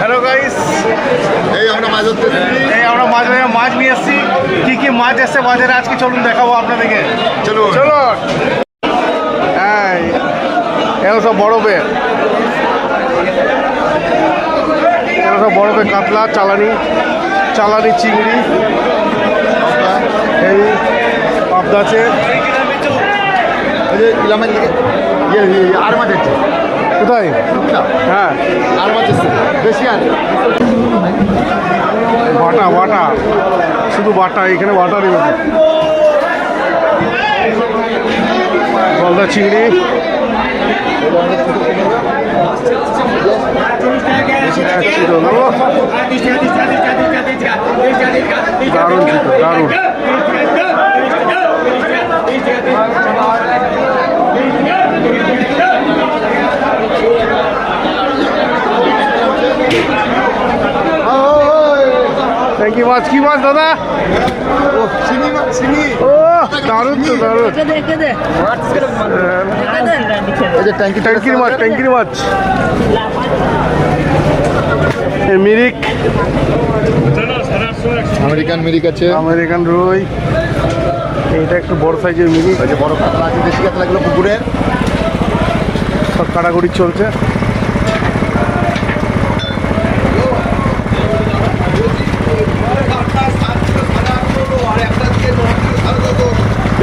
Hello guys, এই আমরা মাছ ধরতে মাছ নিয়ে এসেছি। কি মাছ এসছে বাজারে আজকে চলুন দেখাবো আপনাদেরকে। চলো চলো। হ্যাঁ, এগুলো সব বরফের কাতলা, চালানি চিংড়ি, এই পাবদা আছে। ইলামের দিকে আর মাছ আছে কোথায়? হ্যাঁ, আর মাছ আছে বেশি আর বাটা শুধু বাটা, এখানে বাটারই বেশি। গলদা চিংড়ি, দারুণ ছিল, দারুণ। কি মাছ দাদা? ও দারুণ তো, দারুণ। ট্যাঙ্কির মাছ, মিরিক, আমেরিকান রুই। এইটা একটু বড় সাইজের মিরিক, বড় কাতলা আছে, দেশি কাতলা গুলো পুকুরের সব কাটাকুটি চলছে।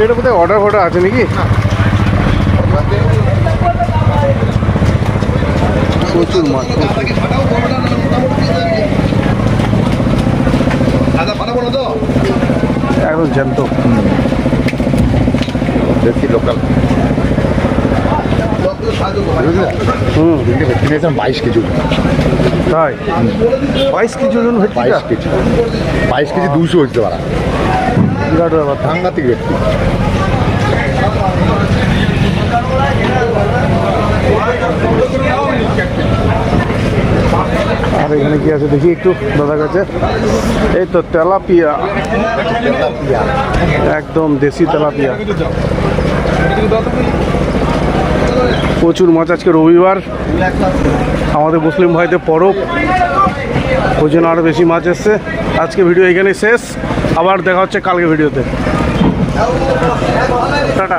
এটা কোথায় অর্ডার আছে নাকি? প্রচুর মাছ, একদম জ্যান্ত, দেশি লোকাল। 22 কেজি, তাই 22 কেজি ওজন, 22 কেজি 200 হচ্ছে পারা, বিরাট ব্যাপার। সাংঘাতিক রেট। আর এখানে কি আছে দেখি একটু দাদার কাছে। এই তো তেলাপিয়া, একদম দেশি তেলাপিয়া। প্রচুর মাছ, আজকে রবিবার, আমাদের মুসলিম ভাইদের পরব, ওই জন্য আরও বেশি মাছ এসছে। আজকে ভিডিও এখানে শেষ, আবার দেখা হচ্ছে কালকে ভিডিওতে। টাটা।